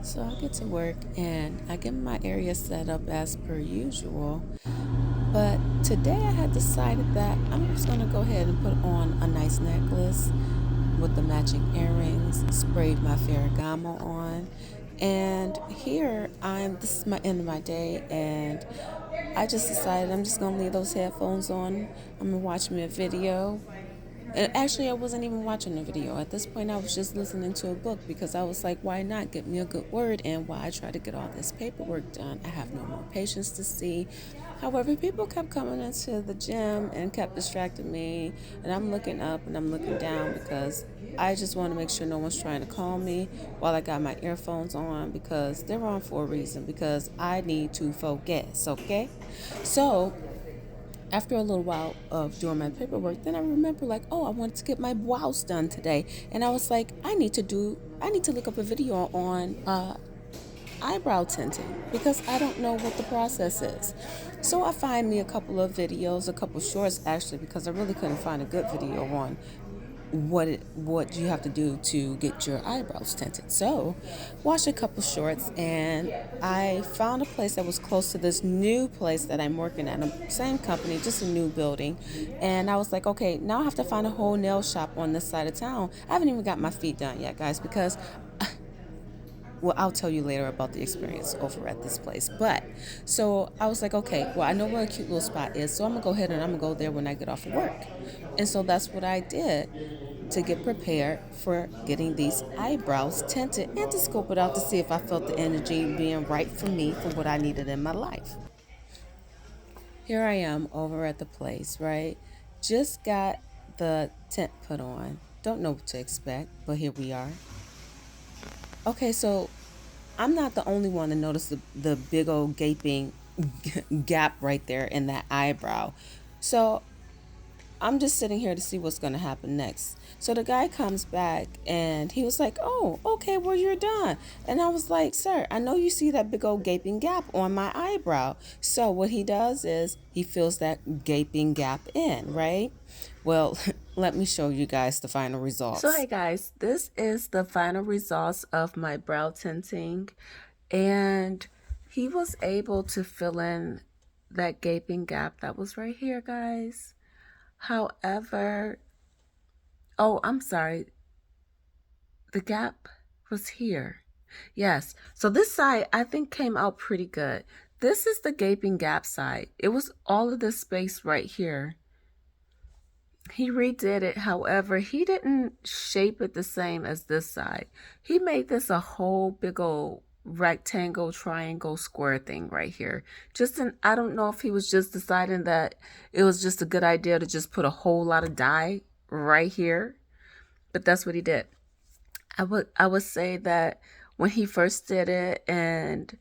So I get to work and I get my area set up as per usual. But today I had decided that I'm just going to go ahead and put on a nice necklace with the matching earrings, sprayed my Ferragamo on. And here this is my end of my day, and I just decided I'm just going to leave those headphones on. I'm going to watch me a video. And actually, I wasn't even watching the video. At this point, I was just listening to a book because I was like, why not get me a good word in while I try to get all this paperwork done? I have no more patients to see. However, people kept coming into the gym and kept distracting me. And I'm looking up and I'm looking down because I just want to make sure no one's trying to call me while I got my earphones on, because they're on for a reason, because I need to focus, okay? So after a little while of doing my paperwork, then I remember like, oh, I wanted to get my brows done today. And I was like, I need to look up a video on eyebrow tinting because I don't know what the process is. So I find me a couple of videos, a couple shorts actually, because I really couldn't find a good video on what you have to do to get your eyebrows tinted. So watched a couple shorts and I found a place that was close to this new place that I'm working at, the same company, just a new building. And I was like, okay, now I have to find a whole nail shop on this side of town. I haven't even got my feet done yet, guys, because well, I'll tell you later about the experience over at this place. But so I was like, okay, well, I know where a cute little spot is, so I'm gonna go ahead and I'm gonna go there when I get off of work. And so that's what I did to get prepared for getting these eyebrows tinted and to scope it out to see if I felt the energy being right for me for what I needed in my life. Here I am over at the place, right? Just got the tint put on. Don't know what to expect, but here we are. Okay, so I'm not the only one to notice the big old gaping gap right there in that eyebrow. So I'm just sitting here to see what's going to happen next. So the guy comes back and he was like, oh, okay, well, you're done. And I was like, sir, I know you see that big old gaping gap on my eyebrow. So what he does is he fills that gaping gap in, right? Well, let me show you guys the final results. So, hey guys, this is the final results of my brow tinting. And he was able to fill in that gaping gap that was right here, guys. However, oh, I'm sorry. The gap was here. Yes. So this side, I think, came out pretty good. This is the gaping gap side. It was all of this space right here. He redid it. However, he didn't shape it the same as this side. He made this a whole big old rectangle, triangle, square thing right here. I don't know if he was just deciding that it was just a good idea to just put a whole lot of dye right here, but that's what he did. I would say that when he first did it and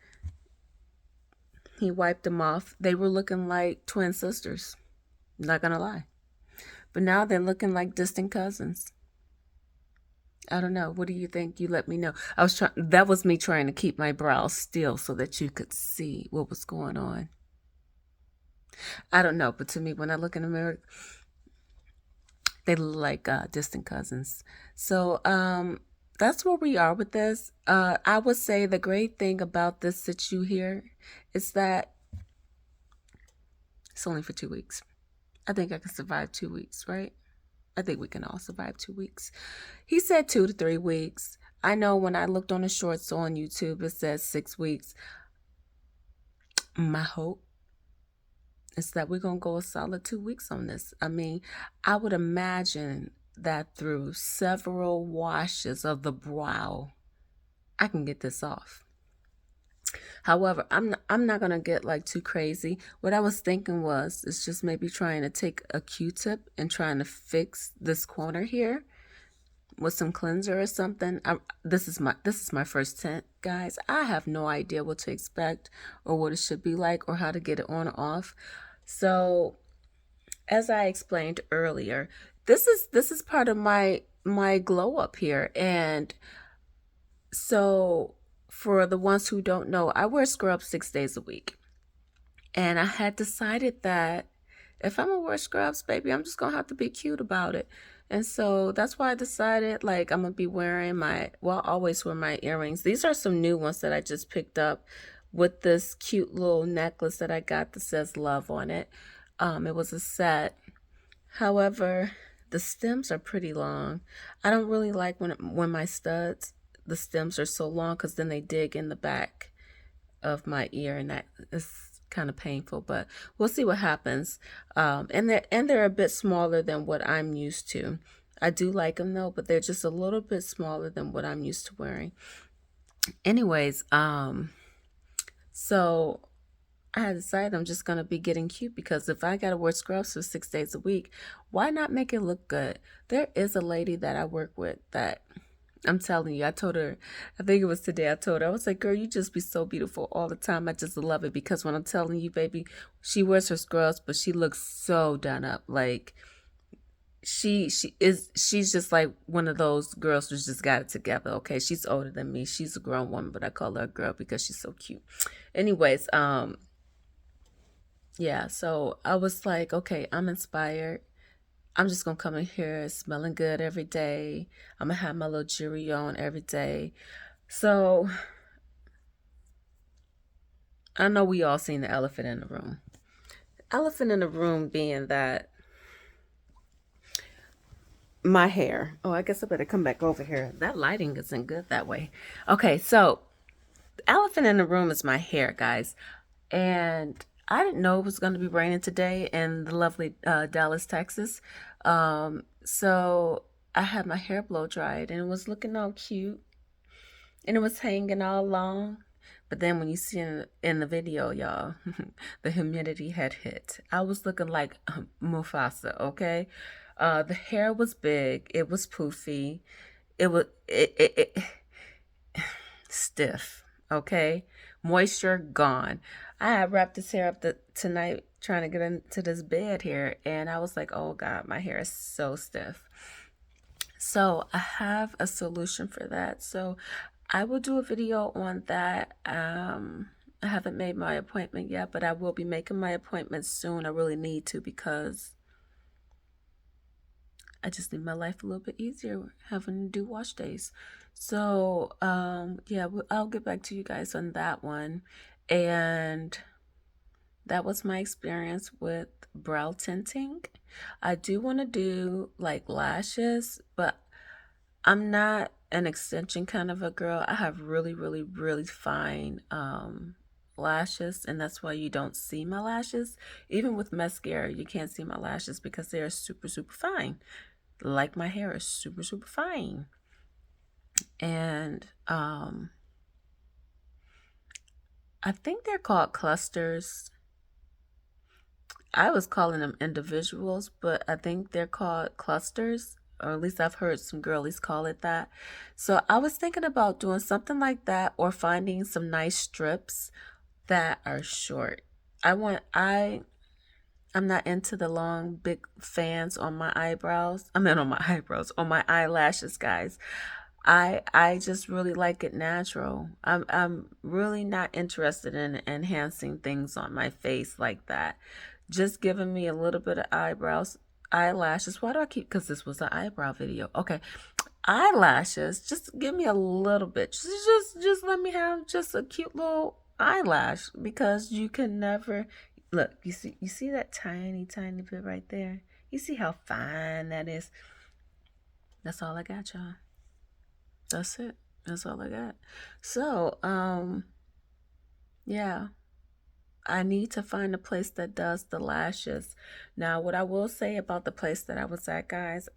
he wiped them off, they were looking like twin sisters. Not gonna lie. But now they're looking like distant cousins. I don't know. What do you think? You let me know. That was me trying to keep my brows still so that you could see what was going on. I don't know, but to me, when I look in the mirror, they look like distant cousins. So that's where we are with this. I would say the great thing about this that you hear is that it's only for 2 weeks. I think I can survive 2 weeks, right? I think we can all survive 2 weeks. He said 2 to 3 weeks. I know when I looked on the shorts on YouTube, it says 6 weeks. My hope is that we're going to go a solid 2 weeks on this. I mean, I would imagine that through several washes of the brow, I can get this off. However, I'm not going to get like too crazy. What I was thinking was, is just maybe trying to take a Q-tip and trying to fix this corner here with some cleanser or something. This is my first tint, guys. I have no idea what to expect or what it should be like or how to get it on or off. So, as I explained earlier, this is part of my glow up here. And so for the ones who don't know, I wear scrubs 6 days a week. And I had decided that if I'm gonna wear scrubs, baby, I'm just gonna have to be cute about it. And so that's why I decided like I'm gonna be wearing my, well, I always wear my earrings. These are some new ones that I just picked up with this cute little necklace that I got that says love on it. It was a set. However, the stems are pretty long. I don't really like when my studs, the stems are so long because then they dig in the back of my ear, and that is kind of painful, but we'll see what happens. And they're a bit smaller than what I'm used to. I do like them though, but they're just a little bit smaller than what I'm used to wearing. Anyways, so I decided I'm just gonna be getting cute, because if I gotta wear scrubs for 6 days a week, why not make it look good? There is a lady that I work with that, I'm telling you, I told her, I think it was today, I told her, I was like, girl, you just be so beautiful all the time. I just love it, because when I'm telling you, baby, she wears her scrubs, but she looks so done up. Like she's just like one of those girls who's just got it together. Okay, she's older than me. She's a grown woman, but I call her a girl because she's so cute. Anyways, yeah, so I was like, okay, I'm inspired. I'm just gonna come in here smelling good every day. I'm gonna have my little jewelry on every day. So I know we all seen the elephant in the room. Elephant in the room being that my hair. Oh, I guess I better come back over here. That lighting isn't good that way. Okay, so elephant in the room is my hair, guys. And I didn't know it was going to be raining today in the lovely Dallas, Texas. So I had my hair blow dried and it was looking all cute and it was hanging all long. But then when you see in the video, y'all, the humidity had hit. I was looking like Mufasa, okay? The hair was big. It was poofy. It stiff, okay? Moisture gone. I had wrapped this hair up tonight trying to get into this bed here, and I was like, oh God, my hair is so stiff. So I have a solution for that. So I will do a video on that. I haven't made my appointment yet, but I will be making my appointment soon. I really need to, because I just need my life a little bit easier having to do wash days. So, yeah, I'll get back to you guys on that one. And that was my experience with brow tinting. I do want to do like lashes, but I'm not an extension kind of a girl. I have really, really, really fine lashes, and that's why you don't see my lashes. Even with mascara, you can't see my lashes because they are super, super fine. Like my hair is super, super fine. And I think they're called clusters. I was calling them individuals, but I think they're called clusters, or at least I've heard some girlies call it that. So I was thinking about doing something like that, or finding some nice strips that are short. I'm not into the long big fans on my eyebrows. I mean on my eyebrows, on my eyelashes, guys. I just really like it natural. I'm really not interested in enhancing things on my face like that. Just giving me a little bit of eyelashes. Why do I keep, because this was an eyebrow video. Okay. Eyelashes, just give me a little bit. Just let me have just a cute little eyelash, because you can never look, you see that tiny bit right there? You see how fine that is? That's all I got, y'all. That's it. That's all I got. So, yeah, I need to find a place that does the lashes. Now, what I will say about the place that I was at, guys,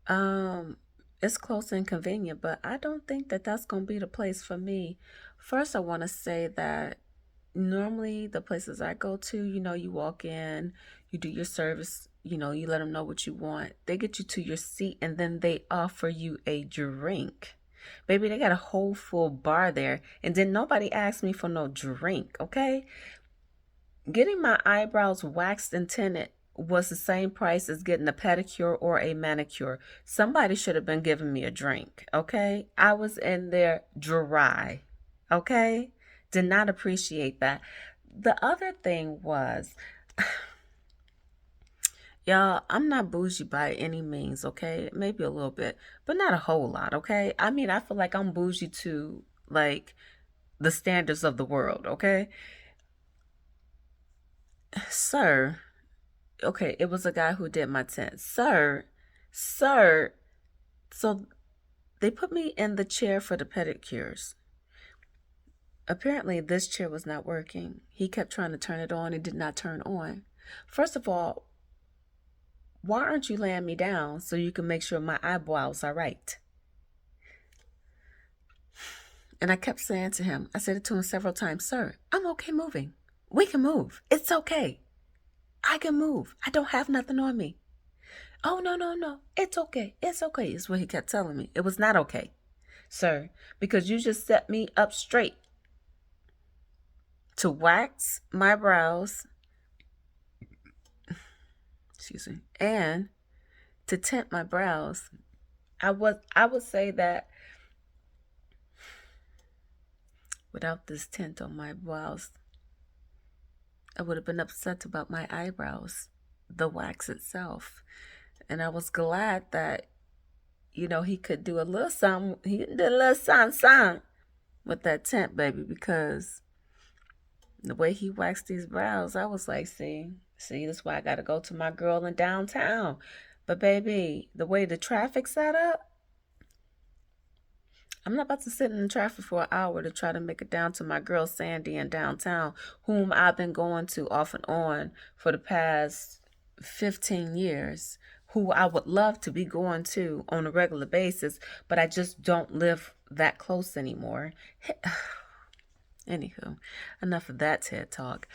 um, it's close and convenient, but I don't think that that's going to be the place for me. First, I want to say that normally the places I go to, you walk in, you do your service, you let them know what you want. They get you to your seat and then they offer you a drink. Baby, they got a whole full bar there, and then nobody asked me for no drink, okay? Getting my eyebrows waxed and tinted was the same price as getting a pedicure or a manicure. Somebody should have been giving me a drink, okay? I was in there dry, okay? Did not appreciate that. The other thing was, Y'all, I'm not bougie by any means, okay? Maybe a little bit, but not a whole lot, okay? I mean, I feel like I'm bougie to like the standards of the world, okay? Sir, okay, it was a guy who did my tent. Sir, so they put me in the chair for the pedicures. Apparently, this chair was not working. He kept trying to turn it on. It did not turn on. First of all, why aren't you laying me down so you can make sure my eyebrows are right? And I kept saying to him, I said it to him several times, sir, I'm okay moving. We can move. It's okay. I can move. I don't have nothing on me. Oh, no, no, no. It's okay. It's okay. Is what he kept telling me. It was not okay, sir, because you just set me up straight to wax my brows, excuse me, and to tint my brows. I would say that without this tint on my brows, I would have been upset about my eyebrows, the wax itself. And I was glad that, he could do a little something. He did a little something with that tint, baby, because the way he waxed these brows, I was like, see, that's why I got to go to my girl in downtown. But baby, the way the traffic set up, I'm not about to sit in the traffic for an hour to try to make it down to my girl Sandy in downtown, whom I've been going to off and on for the past 15 years, who I would love to be going to on a regular basis, but I just don't live that close anymore. Anywho, enough of that TED Talk.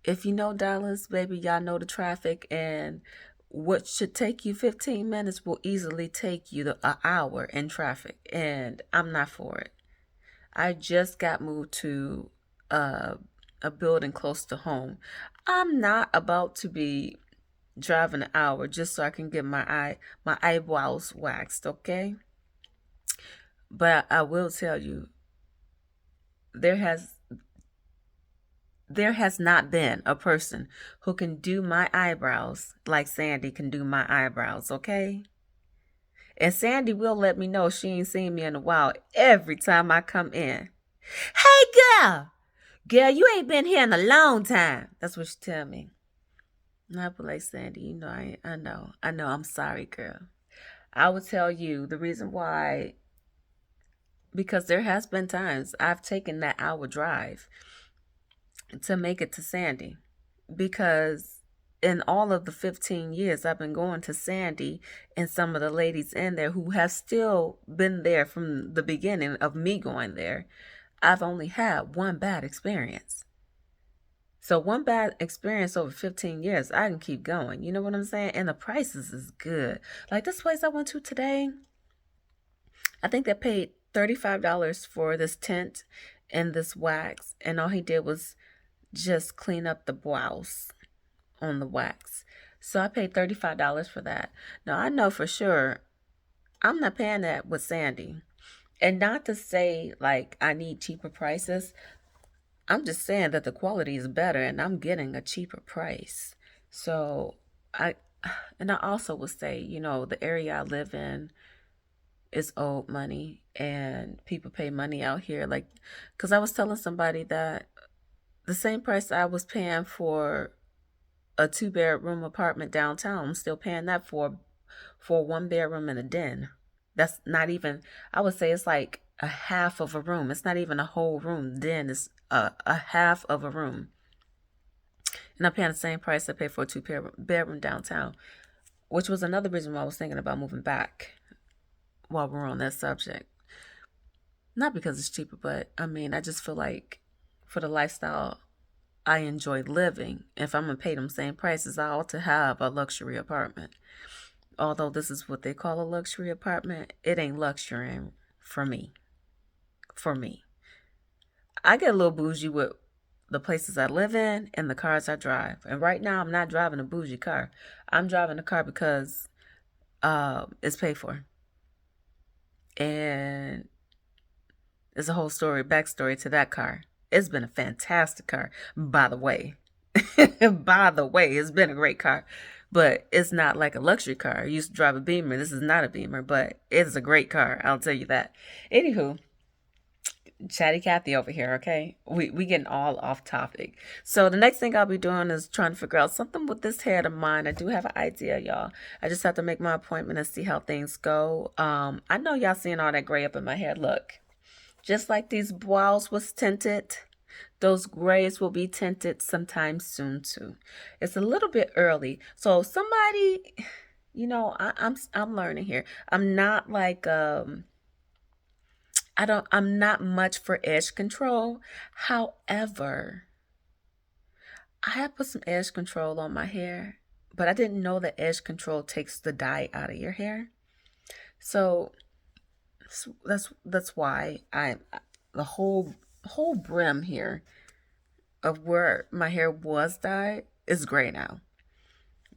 If you know Dallas, baby, y'all know the traffic, and what should take you 15 minutes will easily take you an hour in traffic, and I'm not for it. I just got moved to a building close to home. I'm not about to be driving an hour just so I can get my eyebrows waxed, okay? But I will tell you, there has not been a person who can do my eyebrows like Sandy can do my eyebrows, okay? And Sandy will let me know she ain't seen me in a while every time I come in. Hey, girl! Girl, you ain't been here in a long time. That's what she tell me. And I be like, Sandy, I know, I'm sorry, girl. I will tell you the reason why, because there has been times I've taken that hour drive to make it to Sandy, because in all of the 15 years I've been going to Sandy, and some of the ladies in there who have still been there from the beginning of me going there, I've only had one bad experience. So one bad experience over 15 years, I can keep going. You know what I'm saying? And the prices is good. Like this place I went to today, I think they paid $35 for this tint and this wax, and all he did was just clean up the brows on the wax. So I paid $35 for that. Now I know for sure I'm not paying that with Sandy. And not to say like I need cheaper prices. I'm just saying that the quality is better and I'm getting a cheaper price. So I also would say, the area I live in is old money, and people pay money out here. Like, because I was telling somebody that the same price I was paying for a 2-bedroom apartment downtown, I'm still paying that for a 1-bedroom and a den. That's not even, I would say it's like a half of a room. It's not even a whole room. The den is a half of a room. And I'm paying the same price I pay for a 2-bedroom downtown, which was another reason why I was thinking about moving back while we're on that subject. Not because it's cheaper, but I just feel like for the lifestyle I enjoy living, if I'm going to pay them same prices, I ought to have a luxury apartment. Although this is what they call a luxury apartment, it ain't luxury for me. I get a little bougie with the places I live in and the cars I drive. And right now, I'm not driving a bougie car. I'm driving a car because it's paid for. And there's a whole backstory to that car. It's been a fantastic car, by the way. By the way, it's been a great car. but it's not like a luxury car. I used to drive a Beamer. This is not a Beamer, but it's a great car. I'll tell you that. Anywho, Chatty Cathy over here, okay? We getting all off topic. So the next thing I'll be doing is trying to figure out something with this hair of mine. I do have an idea, y'all. I just have to make my appointment and see how things go. I know y'all seeing all that gray up in my hair. Look, just like these brows was tinted, those grays will be tinted sometime soon too. It's a little bit early, so somebody, I'm learning here. I'm not like I'm not much for edge control. However, I have put some edge control on my hair, but I didn't know that edge control takes the dye out of your hair. So that's why the whole brim here of where my hair was dyed is gray now.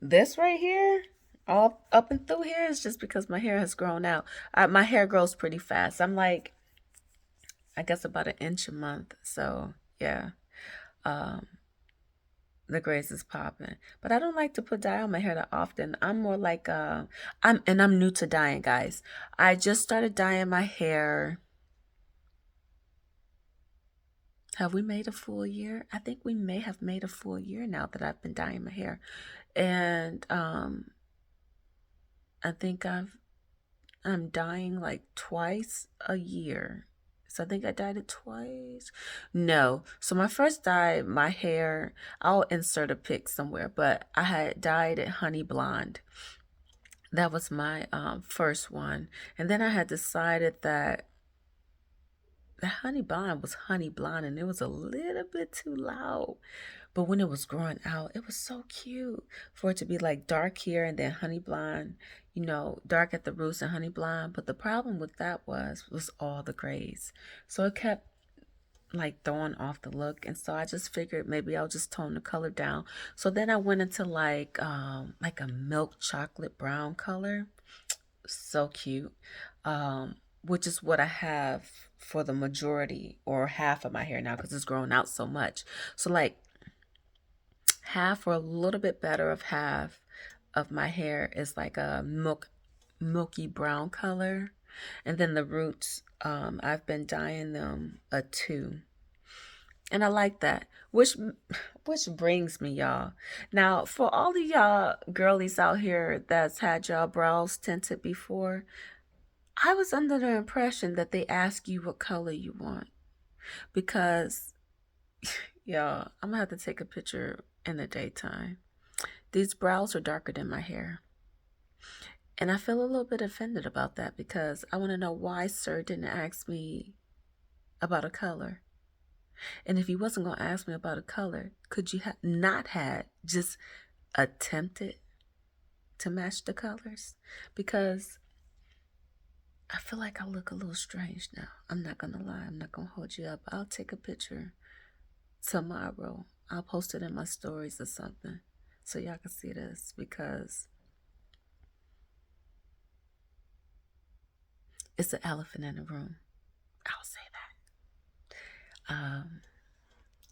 This right here, all up and through here, is just because my hair has grown out. My hair grows pretty fast. I'm like, I guess about an inch a month. So yeah, um, the grays is popping. But I don't like to put dye on my hair that often. I'm more like I'm new to dyeing, guys. I just started dyeing my hair. Have we made a full year? I think we may have made a full year now that I've been dyeing my hair. And I think I'm dyeing like twice a year. So I think I dyed it twice. No. So my first dye, my hair, I'll insert a pic somewhere, but I had dyed it honey blonde. That was my first one. And then I had decided that the honey blonde was honey blonde and it was a little bit too loud. But when it was growing out, it was so cute for it to be like dark here and then honey blonde, dark at the roots and honey blonde. But the problem with that was all the grays. So it kept like throwing off the look. And so I just figured maybe I'll just tone the color down. So then I went into like a milk chocolate brown color. So cute. Which is what I have for the majority or half of my hair now because it's grown out so much. So like half or a little bit better of half of my hair is like a milky brown color. And then the roots, I've been dyeing them a 2. And I like that. Which brings me, y'all. Now, for all of y'all girlies out here that's had y'all brows tinted before, I was under the impression that they ask you what color you want. Because, y'all, I'm going to have to take a picture in the daytime. These brows are darker than my hair. And I feel a little bit offended about that because I want to know why sir didn't ask me about a color. And if he wasn't going to ask me about a color, could you not had just attempted to match the colors? Because I feel like I look a little strange now. I'm not going to lie. I'm not going to hold you up. I'll take a picture tomorrow. I'll post it in my stories or something so y'all can see this because it's the elephant in the room. I'll say that.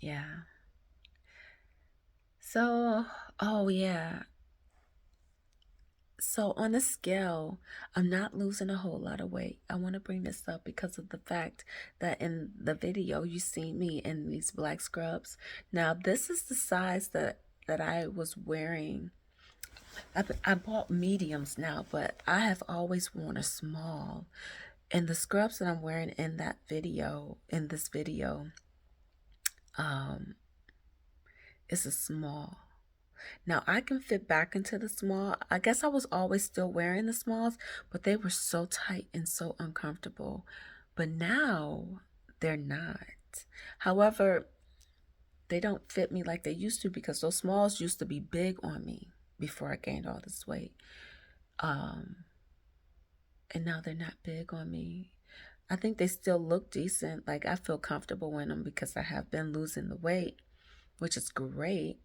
Yeah. So, oh yeah. So on a scale, I'm not losing a whole lot of weight. I want to bring this up because of the fact that in the video you see me in these black scrubs. Now this is the size that I was wearing. I bought mediums now, but I have always worn a small. And the scrubs that I'm wearing in this video, is a small. Now I can fit back into the small. I guess I was always still wearing the smalls, but they were so tight and so uncomfortable. But now they're not. However, they don't fit me like they used to because those smalls used to be big on me before I gained all this weight. And now they're not big on me. I think they still look decent. Like I feel comfortable in them because I have been losing the weight, which is great.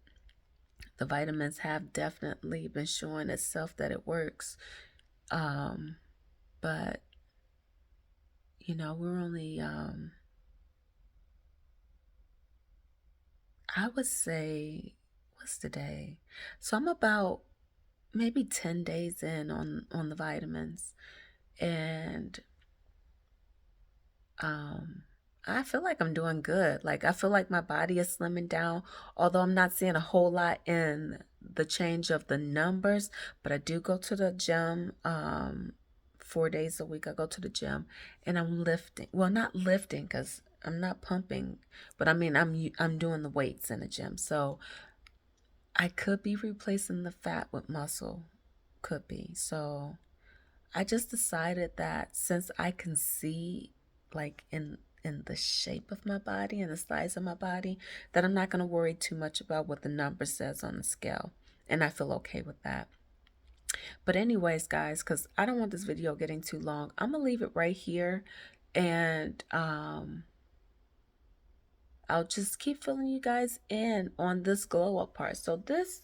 The vitamins have definitely been showing itself that it works. But, we're only, I would say, what's the day? So I'm about maybe 10 days in on the vitamins, and um I feel like I'm doing good. Like I feel like my body is slimming down, although I'm not seeing a whole lot in the change of the numbers, but I do go to the gym 4 days a week. I go to the gym and I'm lifting. Well, not lifting cuz I'm not pumping, but I mean I'm doing the weights in the gym. So I could be replacing the fat with muscle. Could be. So I just decided that since I can see like in the shape of my body and the size of my body, that I'm not going to worry too much about what the number says on the scale. And I feel okay with that. But anyways, guys, because I don't want this video getting too long, I'm going to leave it right here. And I'll just keep filling you guys in on this glow up part. So this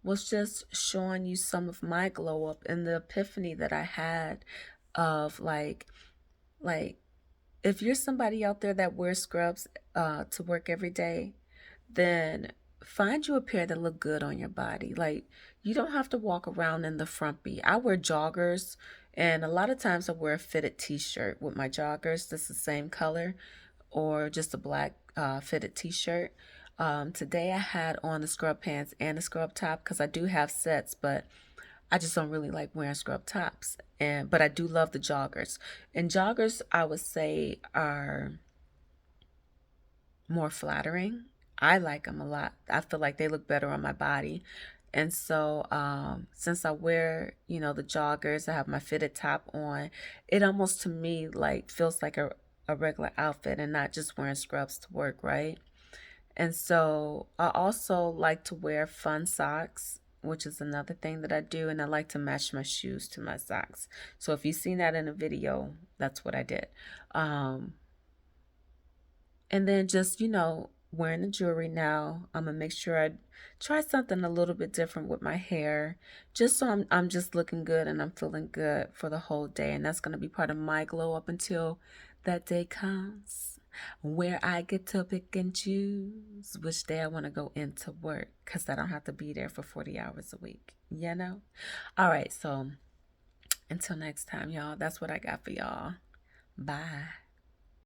was just showing you some of my glow up and the epiphany that I had of like if you're somebody out there that wears scrubs to work every day, then find you a pair that look good on your body. Like you don't have to walk around in the frumpy. I wear joggers, and a lot of times I wear a fitted t-shirt with my joggers that's the same color, or just a black fitted t-shirt. Today I had on the scrub pants and the scrub top because I do have sets, but I just don't really like wearing scrub tops. But I do love the joggers. And joggers, I would say, are more flattering. I like them a lot. I feel like they look better on my body. And so since I wear, the joggers, I have my fitted top on, it almost to me like feels like a regular outfit and not just wearing scrubs to work, right? And so I also like to wear fun socks, which is another thing that I do. And I like to match my shoes to my socks. So if you've seen that in a video, that's what I did. Um, and then just, wearing the jewelry now. I'm gonna make sure I try something a little bit different with my hair, just so I'm just looking good and I'm feeling good for the whole day. And that's gonna be part of my glow up until that day comes where I get to pick and choose which day I want to go into work because I don't have to be there for 40 hours a week, All right, so until next time, y'all, that's what I got for y'all. Bye.